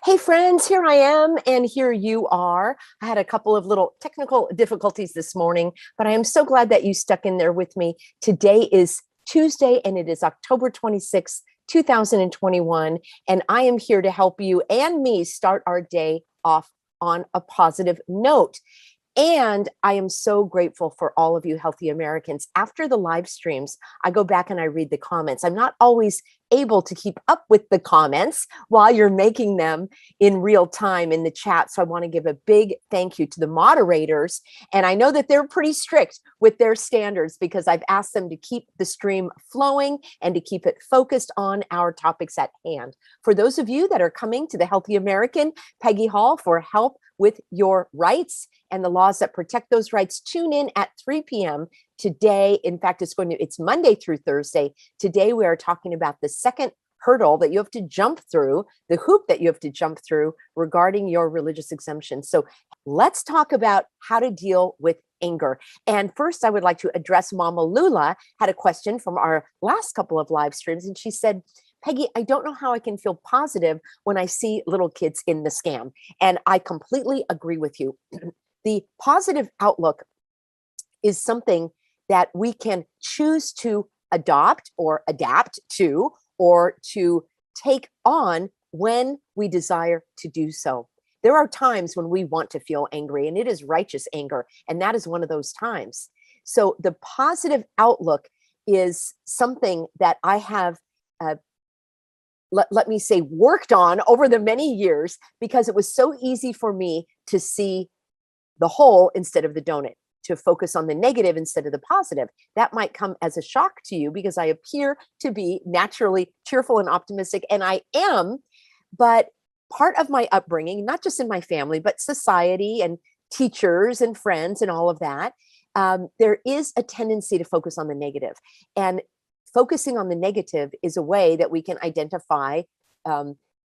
Hey friends, here I am, and here you are. I had a couple of little technical difficulties this morning, but I am so glad that you stuck in there with me. Today is Tuesday, and it is October 26th, 2021, and I am here to help you and me start our day off on a positive note. And I am so grateful for all of you healthy Americans. After the live streams, I go back and I read the comments. I'm not always able to keep up with the comments while you're making them in real time in the chat. So I want to give a big thank you to the moderators. And I know that they're pretty strict with their standards because I've asked them to keep the stream flowing and to keep it focused on our topics at hand. For those of you that are coming to the Healthy American Peggy Hall for help with your rights and the laws that protect those rights, tune in at 3 p.m. today. In fact, it's Monday through Thursday. Today, we are talking about the second hurdle that you have to jump through, the hoop that you have to jump through regarding your religious exemption. So let's talk about how to deal with anger. And first, I would like to address Mama Lula had a question from our last couple of live streams. And she said, Peggy, I don't know how I can feel positive when I see little kids in the scam. And I completely agree with you. The positive outlook is something that we can choose to adopt or adapt to or to take on when we desire to do so. There are times when we want to feel angry, and it is righteous anger, and that is one of those times. So the positive outlook is something that I have let me say, worked on over the many years because it was so easy for me to see the whole instead of the donut, to focus on the negative instead of the positive. That might come as a shock to you because I appear to be naturally cheerful and optimistic, and I am, but part of my upbringing, not just in my family, but society and teachers and friends and all of that, there is a tendency to focus on the negative. And focusing on the negative is a way that we can identify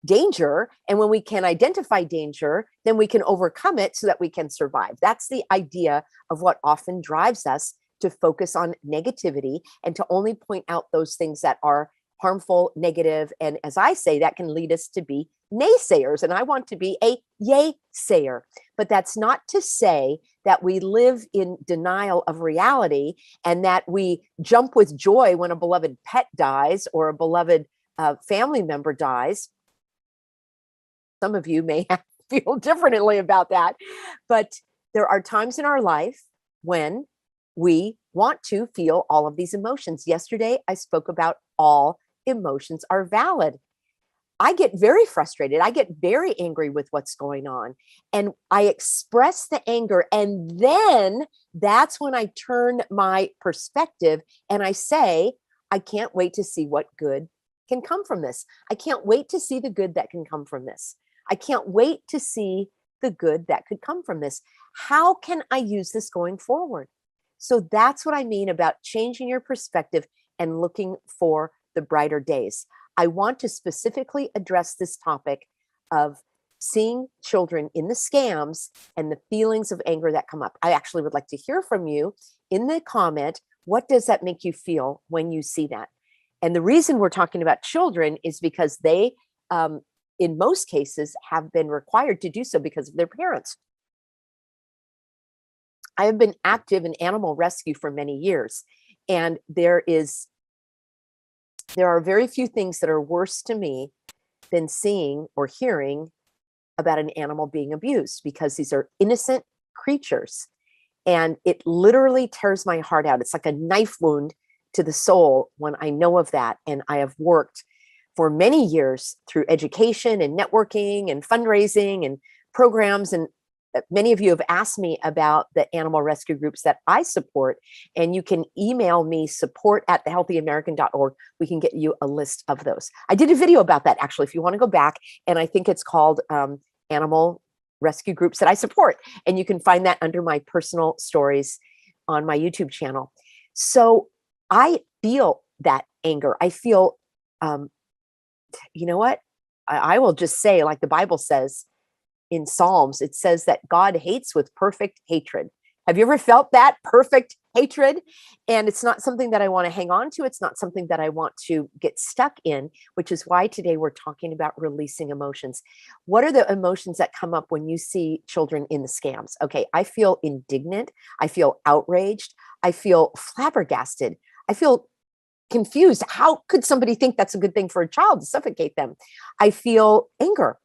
danger. And when we can identify danger, then we can overcome it so that we can survive. That's the idea of what often drives us to focus on negativity and to only point out those things that are harmful, negative. And as I say, that can lead us to be naysayers. And I want to be a yay-sayer. But that's not to say that we live in denial of reality and that we jump with joy when a beloved pet dies or a beloved family member dies. Some of you may feel differently about that, but there are times in our life when we want to feel all of these emotions. Yesterday, I spoke about all emotions are valid. I get very frustrated. I get very angry with what's going on. And I express the anger. And then that's when I turn my perspective and I say, I can't wait to see what good can come from this. I can't wait to see the good that can come from this. I can't wait to see the good that could come from this. How can I use this going forward? So that's what I mean about changing your perspective and looking for the brighter days. I want to specifically address this topic of seeing children in the scams and the feelings of anger that come up. I actually would like to hear from you in the comment. What does that make you feel when you see that? And the reason we're talking about children is because they, in most cases, have been required to do so because of their parents. I have been active in animal rescue for many years, and there are very few things that are worse to me than seeing or hearing about an animal being abused, because these are innocent creatures. And it literally tears my heart out. It's like a knife wound to the soul when I know of that. And I have worked for many years through education and networking and fundraising and programs. And many of you have asked me about the animal rescue groups that I support, and you can email me support@thehealthyamerican.org. We can get you a list of those. I did a video about that, actually, if you want to go back, and I think it's called Animal Rescue Groups That I Support, and you can find that under my personal stories on my YouTube channel. So I feel that anger. I feel, you know what? I will just say, like the Bible says, in Psalms, it says that God hates with perfect hatred. Have you ever felt that perfect hatred. And it's not something that I want to hang on to. It's not something that I want to get stuck in, which is why today we're talking about releasing emotions. What are the emotions that come up when you see children in the scams? Okay, I feel indignant. I feel outraged. I feel flabbergasted. I feel confused. How could somebody think that's a good thing for a child to suffocate them? I feel anger.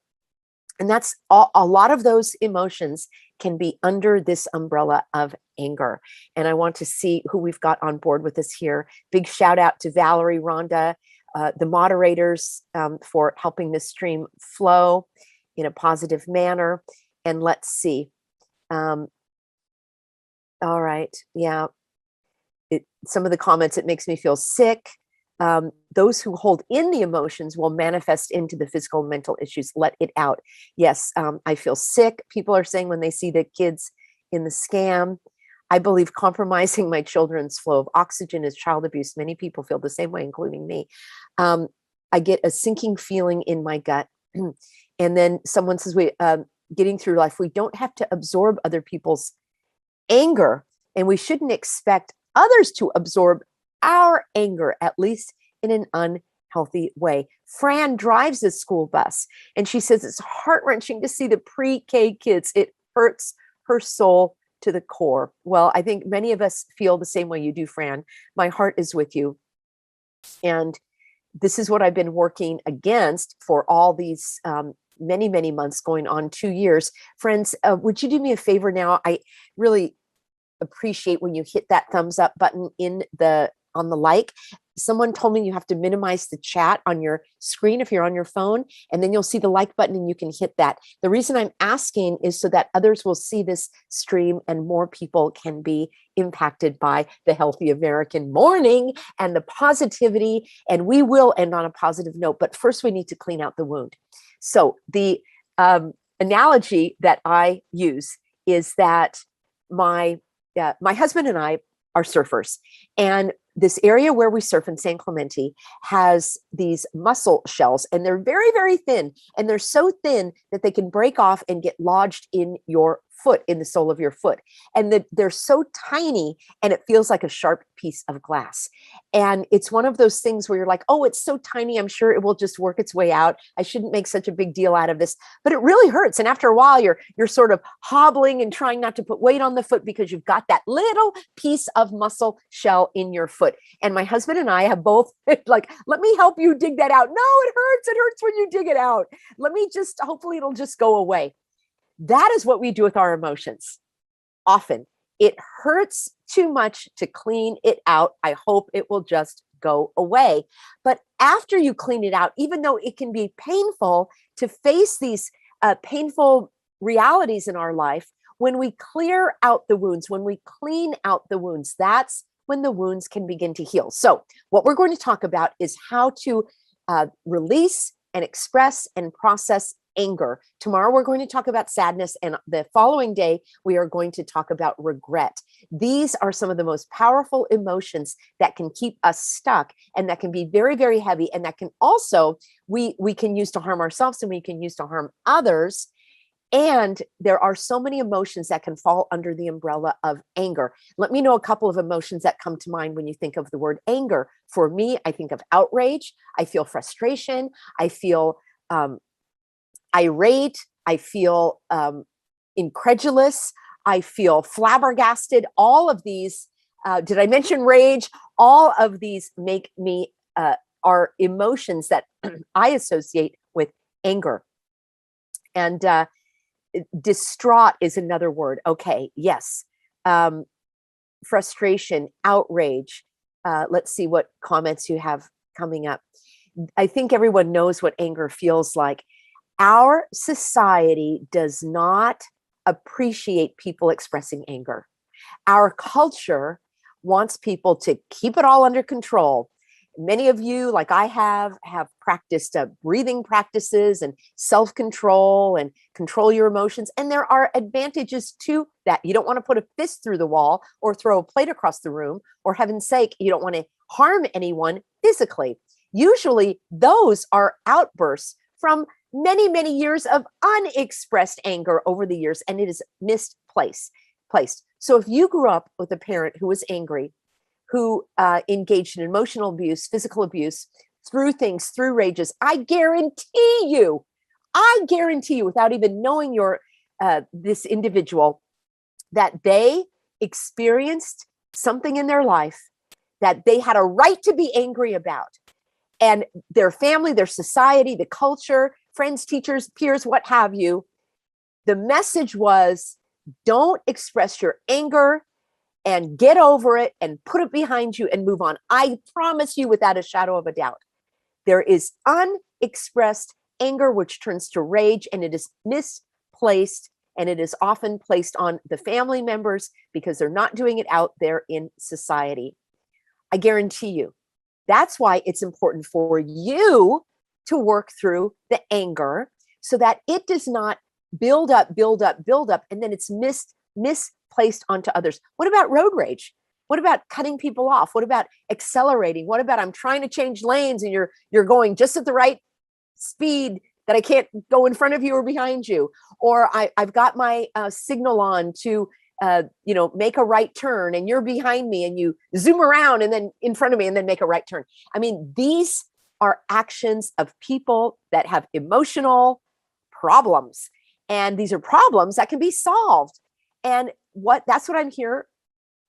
And that's a lot of those emotions can be under this umbrella of anger. And I want to see who we've got on board with us here. Big shout out to Valerie, Rhonda, the moderators for helping this stream flow in a positive manner. And let's see. All right. Yeah. Some of the comments, it makes me feel sick. Those who hold in the emotions will manifest into the physical and mental issues. Let it out. Yes, I feel sick. People are saying when they see the kids in the scam. I believe compromising my children's flow of oxygen is child abuse. Many people feel the same way, including me. I get a sinking feeling in my gut. And then someone says, getting through life, we don't have to absorb other people's anger, and we shouldn't expect others to absorb our anger, at least in an unhealthy way. Fran drives a school bus, and she says it's heart-wrenching to see the pre-K kids. It hurts her soul to the core. Well, I think many of us feel the same way you do, Fran. My heart is with you. And this is what I've been working against for all these many, many months, going on 2 years. Friends, would you do me a favor now? I really appreciate when you hit that thumbs up button on the like. Someone told me you have to minimize the chat on your screen if you're on your phone, and then you'll see the like button and you can hit that. The reason I'm asking is so that others will see this stream and more people can be impacted by the Healthy American morning and the positivity. And we will end on a positive note, but first we need to clean out the wound. So the analogy that I use is that my husband and I are surfers, and this area where we surf in San Clemente has these mussel shells, and they're very, very thin, and they're so thin that they can break off and get lodged in your foot, in the sole of your foot. And they're so tiny, and it feels like a sharp piece of glass. And it's one of those things where you're like, oh, it's so tiny, I'm sure it will just work its way out. I shouldn't make such a big deal out of this, but it really hurts. And after a while, you're sort of hobbling and trying not to put weight on the foot because you've got that little piece of mussel shell in your foot. And my husband and I have both like, let me help you dig that out. No, it hurts. It hurts when you dig it out. Hopefully it'll just go away. That is what we do with our emotions. Often it hurts too much to clean it out. I hope it will just go away. But after you clean it out, even though it can be painful to face these painful realities in our life, when we clear out the wounds, when we clean out the wounds, that's when the wounds can begin to heal. So what we're going to talk about is how to release and express and process anger. Tomorrow, we're going to talk about sadness. And the following day, we are going to talk about regret. These are some of the most powerful emotions that can keep us stuck, and that can be very, very heavy. And that can also, we can use to harm ourselves, and we can use to harm others. And there are so many emotions that can fall under the umbrella of anger. Let me know a couple of emotions that come to mind when you think of the word anger. For me, I think of outrage. I feel frustration. I feel irate. I feel incredulous. I feel flabbergasted. All of these, did I mention rage? All of these make me, are emotions that I associate with anger. And distraught is another word. Okay, yes. Frustration, outrage. Let's see what comments you have coming up. I think everyone knows what anger feels like. Our society does not appreciate people expressing anger. Our culture wants people to keep it all under control. Many of you, like I have practiced breathing practices and self-control and control your emotions. And there are advantages to that. You don't want to put a fist through the wall or throw a plate across the room, or heaven's sake, you don't want to harm anyone physically. Usually those are outbursts from many, many years of unexpressed anger over the years, and it is misplaced. misplaced. So if you grew up with a parent who was angry, who engaged in emotional abuse, physical abuse, through things, through rages, I guarantee you, without even knowing this individual, that they experienced something in their life that they had a right to be angry about. And their family, their society, the culture, friends, teachers, peers, what have you, the message was, don't express your anger and get over it and put it behind you and move on. I promise you, without a shadow of a doubt, there is unexpressed anger which turns to rage, and it is misplaced, and it is often placed on the family members because they're not doing it out there in society. I guarantee you, that's why it's important for you to work through the anger so that it does not build up, and then it's misplaced onto others. What about road rage? What about cutting people off? What about accelerating? What about I'm trying to change lanes and you're going just at the right speed that I can't go in front of you or behind you? Or I've got my signal on to make a right turn, and you're behind me and you zoom around and then in front of me and then make a right turn. I mean, these are actions of people that have emotional problems, and these are problems that can be solved. And that's what I'm here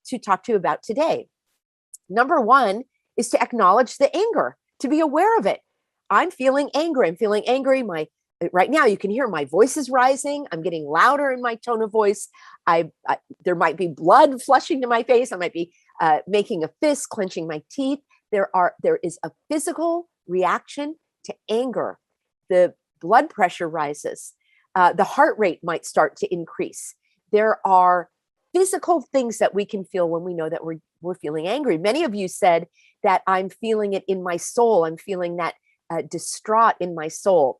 to talk to you about today. Number one is to acknowledge the anger, to be aware of it. I'm feeling angry. Right now you can hear my voice is rising. I'm getting louder in my tone of voice. There might be blood flushing to my face. I might be making a fist, clenching my teeth. There is a physical reaction to anger. The blood pressure rises. The heart rate might start to increase. There are physical things that we can feel when we know that we're feeling angry. Many of you said that I'm feeling it in my soul. I'm feeling that distraught in my soul.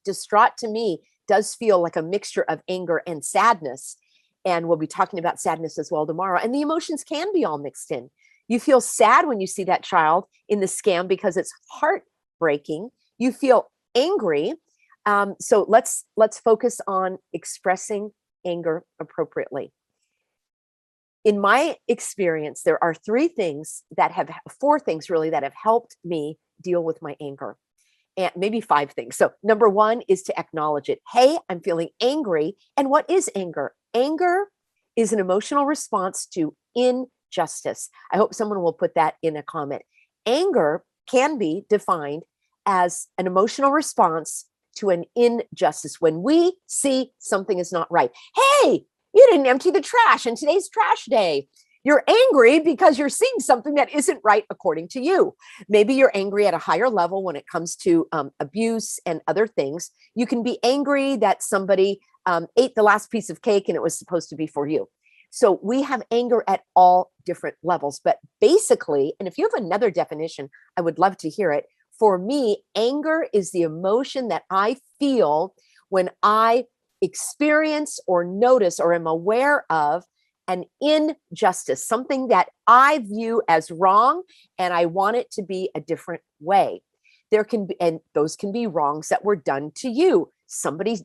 Distraught to me does feel like a mixture of anger and sadness. And we'll be talking about sadness as well tomorrow. And the emotions can be all mixed in. You feel sad when you see that child in the scam because it's heartbreaking. You feel angry. So let's focus on expressing anger appropriately. In my experience, there are four things really that have helped me deal with my anger. And maybe 5 things. So number one is to acknowledge it. Hey, I'm feeling angry. And what is anger? Anger is an emotional response to injustice. I hope someone will put that in a comment. Anger can be defined as an emotional response to an injustice. When we see something is not right. Hey, you didn't empty the trash and today's trash day. You're angry because you're seeing something that isn't right according to you. Maybe you're angry at a higher level when it comes to abuse and other things. You can be angry that somebody ate the last piece of cake and it was supposed to be for you. So we have anger at all different levels. But basically, and if you have another definition, I would love to hear it. For me, anger is the emotion that I feel when I experience or notice or am aware of an injustice, something that I view as wrong, and I want it to be a different way. There can be, and those can be wrongs that were done to you. Somebody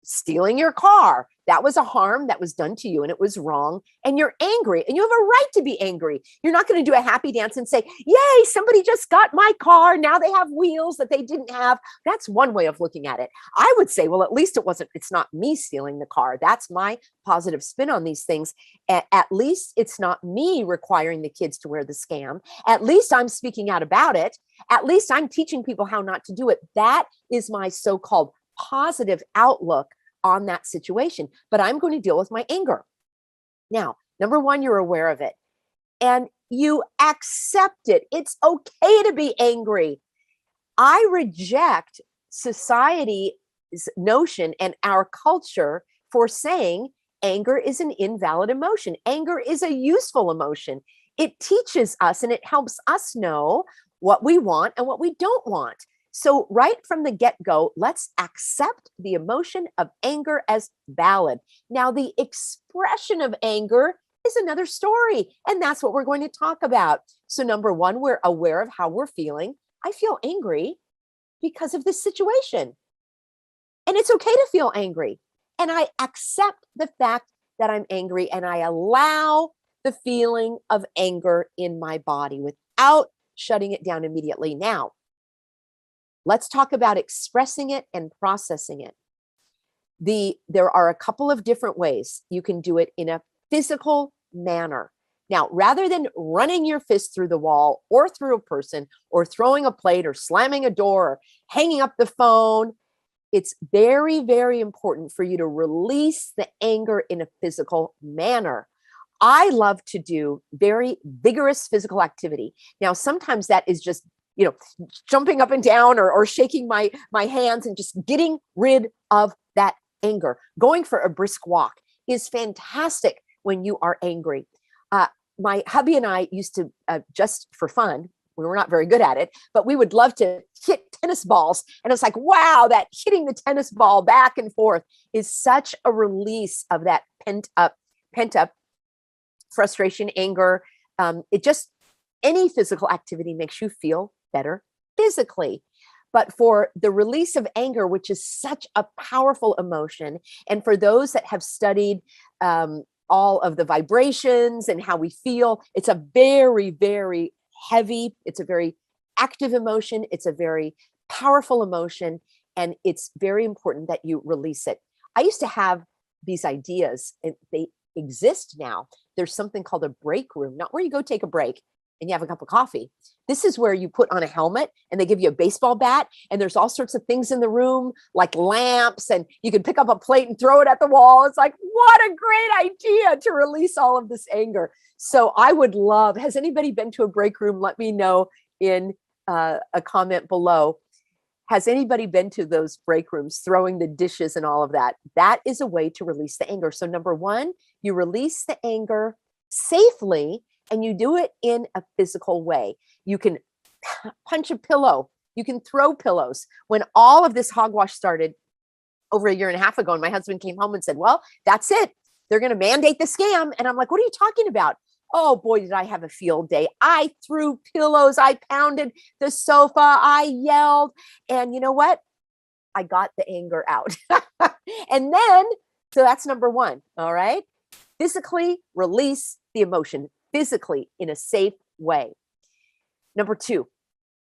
stealing your car. That was a harm that was done to you and it was wrong. And you're angry and you have a right to be angry. You're not going to do a happy dance and say, yay, somebody just got my car. Now they have wheels that they didn't have. That's one way of looking at it. I would say, well, at least it's not me stealing the car. That's my positive spin on these things. At least it's not me requiring the kids to wear the scam. At least I'm speaking out about it. At least I'm teaching people how not to do it. That is my so-called positive outlook on that situation, but I'm going to deal with my anger. Now, number one, you're aware of it and you accept it. It's okay to be angry. I reject society's notion and our culture for saying anger is an invalid emotion. Anger is a useful emotion. It teaches us and it helps us know what we want and what we don't want. So right from the get-go, let's accept the emotion of anger as valid. Now, the expression of anger is another story, and that's what we're going to talk about. So number one, we're aware of how we're feeling. I feel angry because of this situation. And it's okay to feel angry. And I accept the fact that I'm angry and I allow the feeling of anger in my body without shutting it down immediately. Now, let's talk about expressing it and processing it. There are a couple of different ways you can do it in a physical manner. Now, rather than running your fist through the wall or through a person or throwing a plate or slamming a door or hanging up the phone, it's very, very important for you to release the anger in a physical manner. I love to do very vigorous physical activity. Now, sometimes that is just, jumping up and down or shaking my hands and just getting rid of that anger. Going for a brisk walk is fantastic when you are angry. My hubby and I used to, just for fun, we were not very good at it, but we would love to hit tennis balls. And it's like, wow, that hitting the tennis ball back and forth is such a release of that pent up frustration, anger. Any physical activity makes you feel better physically. But for the release of anger, which is such a powerful emotion, and for those that have studied all of the vibrations and how we feel, it's a very, very heavy, it's a very active emotion, it's a very powerful emotion, and it's very important that you release it. I used to have these ideas, and they exist now. There's something called a break room, not where you go take a break and you have a cup of coffee. This is where you put on a helmet and they give you a baseball bat, and there's all sorts of things in the room like lamps, and you can pick up a plate and throw it at the wall. It's like, what a great idea to release all of this anger. So I would love, has anybody been to a break room? Let me know in a comment below. Has anybody been to those break rooms, throwing the dishes and all of that? That is a way to release the anger. So number one, you release the anger safely, and you do it in a physical way. You can punch a pillow. You can throw pillows. When all of this hogwash started over a year and a half ago, and my husband came home and said, well, that's it. They're going to mandate the scam. And I'm like, what are you talking about? Oh boy, did I have a field day. I threw pillows. I pounded the sofa. I yelled. And you know what? I got the anger out. And then, so that's number one. All right. Physically release the emotion, physically in a safe way. Number two,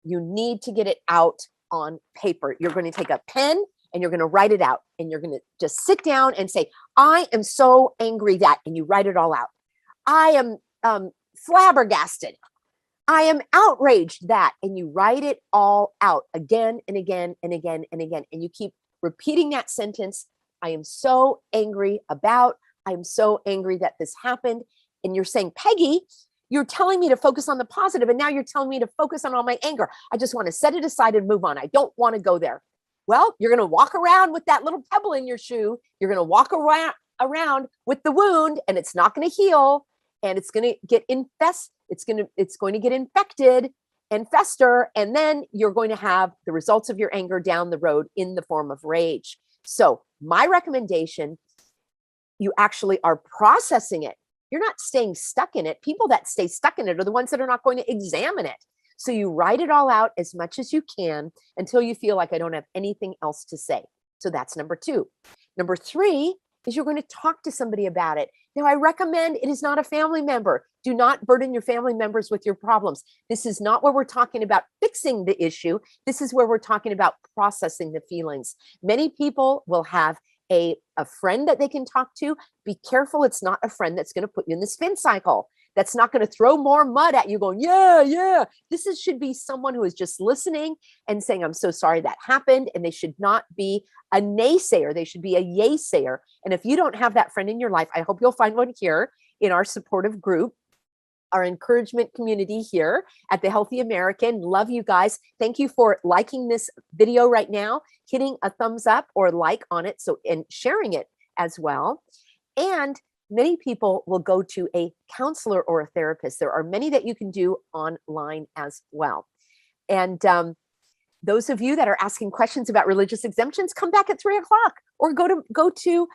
you need to get it out on paper. You're going to take a pen and you're going to write it out, and you're going to just sit down and say, I am so angry that, and you write it all out. I am flabbergasted. I am outraged that, and you write it all out again and again and again and again. And you keep repeating that sentence. I am so angry about, I'm so angry that this happened. And you're saying, Peggy, you're telling me to focus on the positive, and now you're telling me to focus on all my anger. I just want to set it aside and move on. I don't want to go there. Well, you're going to walk around with that little pebble in your shoe. You're going to walk around with the wound, and it's not going to heal, and it's going to get it's going to get infected and fester, and then you're going to have the results of your anger down the road in the form of rage. So my recommendation, you actually are processing it. You're not staying stuck in it. People that stay stuck in it are the ones that are not going to examine it. So you write it all out as much as you can until you feel like I don't have anything else to say. So that's number two. Number three is you're going to talk to somebody about it. Now, I recommend it is not a family member. Do not burden your family members with your problems. This is not where we're talking about fixing the issue. This is where we're talking about processing the feelings. Many people will have a friend that they can talk to. Be careful. It's not a friend that's going to put you in the spin cycle. That's not going to throw more mud at you going, yeah. Should be someone who is just listening and saying, I'm so sorry that happened. And they should not be a naysayer. They should be a yay-sayer. And if you don't have that friend in your life, I hope you'll find one here in our supportive group, our encouragement community here at the Healthy American. Love you guys. Thank you for liking this video right now, hitting a thumbs up or like on it, and sharing it as well. And many people will go to a counselor or a therapist. There are many that you can do online as well. And those of you that are asking questions about religious exemptions, come back at 3 o'clock or go to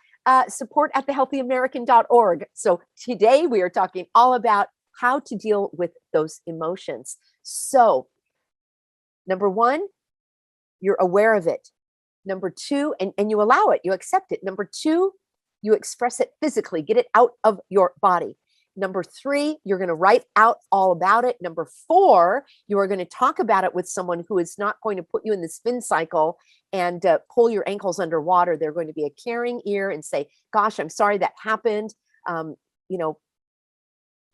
support at thehealthyamerican.org. So today we are talking all about how to deal with those emotions. So number one, you're aware of it. Number two, and you allow it, you accept it. Number two, you express it physically, get it out of your body. Number 3, you're going to write out all about it. Number 4, you are going to talk about it with someone who is not going to put you in the spin cycle and pull your ankles underwater. They're going to be a caring ear and say, gosh, I'm sorry that happened. You know,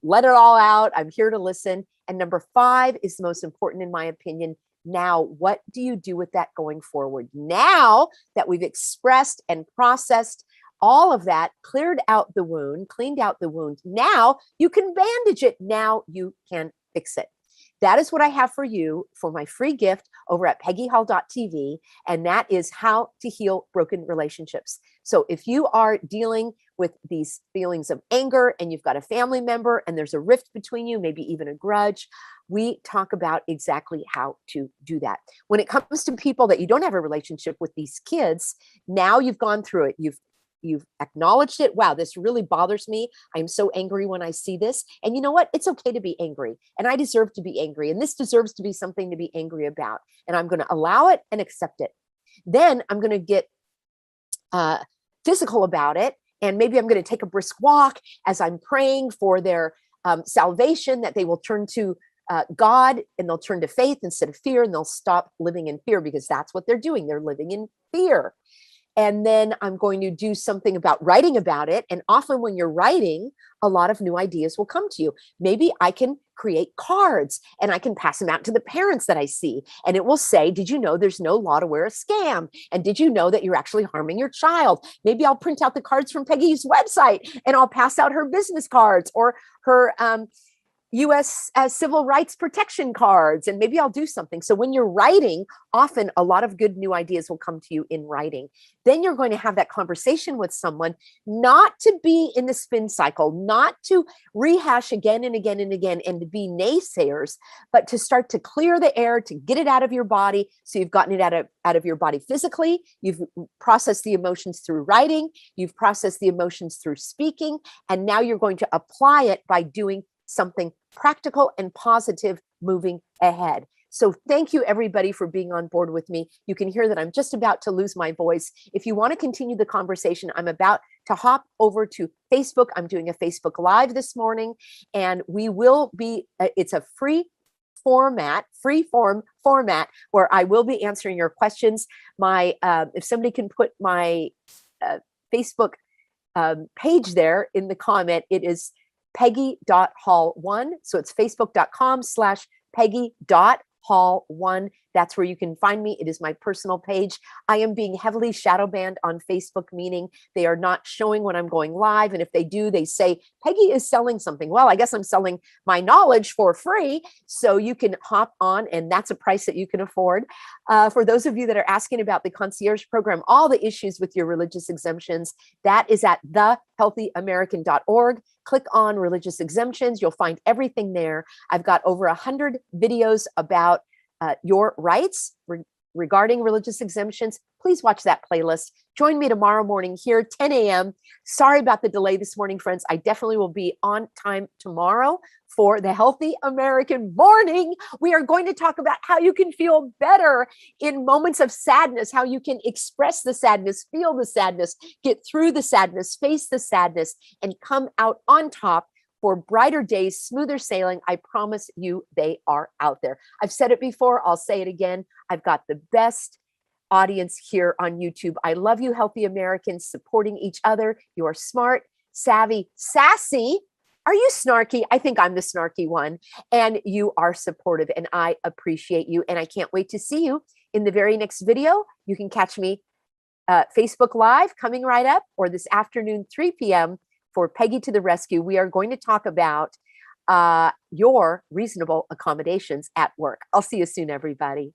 let it all out. I'm here to listen. And number 5 is the most important, in my opinion. Now, what do you do with that going forward? Now that we've expressed and processed all of that, cleared out the wound, cleaned out the wound, now you can bandage it. Now you can fix it. That is what I have for you for my free gift over at peggyhall.tv. And that is how to heal broken relationships. So if you are dealing with these feelings of anger and you've got a family member and there's a rift between you, maybe even a grudge, we talk about exactly how to do that. When it comes to people that you don't have a relationship with, these kids, now you've gone through it. You've acknowledged it. Wow, this really bothers me. I'm so angry when I see this. And you know what? It's okay to be angry. And I deserve to be angry. And this deserves to be something to be angry about. And I'm going to allow it and accept it. Then I'm going to get physical about it. And maybe I'm going to take a brisk walk as I'm praying for their salvation, that they will turn to God and they'll turn to faith instead of fear, and they'll stop living in fear, because that's what they're doing. They're living in fear. And then I'm going to do something about writing about it. And often when you're writing, a lot of new ideas will come to you. Maybe I can create cards and I can pass them out to the parents that I see. And it will say, did you know there's no law to wear a scam? And did you know that you're actually harming your child? Maybe I'll print out the cards from Peggy's website and I'll pass out her business cards or her U.S. civil rights protection cards, and maybe I'll do something. So when you're writing, often a lot of good new ideas will come to you in writing. Then you're going to have that conversation with someone, not to be in the spin cycle, not to rehash again and again and again and to be naysayers, but to start to clear the air, to get it out of your body. So you've gotten it out of your body physically. You've processed the emotions through writing. You've processed the emotions through speaking. And now you're going to apply it by doing something practical and positive moving ahead. So thank you, everybody, for being on board with me. You can hear that I'm just about to lose my voice. If you want to continue the conversation, I'm about to hop over to Facebook. I'm doing a Facebook Live this morning, and we will be, it's a free form format where I will be answering your questions. If somebody can put my Facebook page there in the comment, it is Peggy.Hall1. So it's facebook.com/Peggy.Hall1. That's where you can find me. It is my personal page. I am being heavily shadow banned on Facebook, meaning they are not showing when I'm going live. And if they do, they say, Peggy is selling something. Well, I guess I'm selling my knowledge for free. So you can hop on, and that's a price that you can afford. For those of you that are asking about the concierge program, all the issues with your religious exemptions, that is at thehealthyamerican.org. Click on religious exemptions. You'll find everything there. I've got over 100 videos about your rights regarding religious exemptions. Please watch that playlist. Join me tomorrow morning here, 10 a.m. Sorry about the delay this morning, friends. I definitely will be on time tomorrow for the Healthy American Morning. We are going to talk about how you can feel better in moments of sadness, how you can express the sadness, feel the sadness, get through the sadness, face the sadness, and come out on top for brighter days, smoother sailing. I promise you they are out there. I've said it before. I'll say it again. I've got the best audience here on YouTube. I love you, Healthy Americans, supporting each other. You are smart, savvy, sassy. Are you snarky? I think I'm the snarky one. And you are supportive, and I appreciate you. And I can't wait to see you in the very next video. You can catch me Facebook Live coming right up, or this afternoon, 3 p.m. for Peggy to the Rescue. We are going to talk about your reasonable accommodations at work. I'll see you soon, everybody.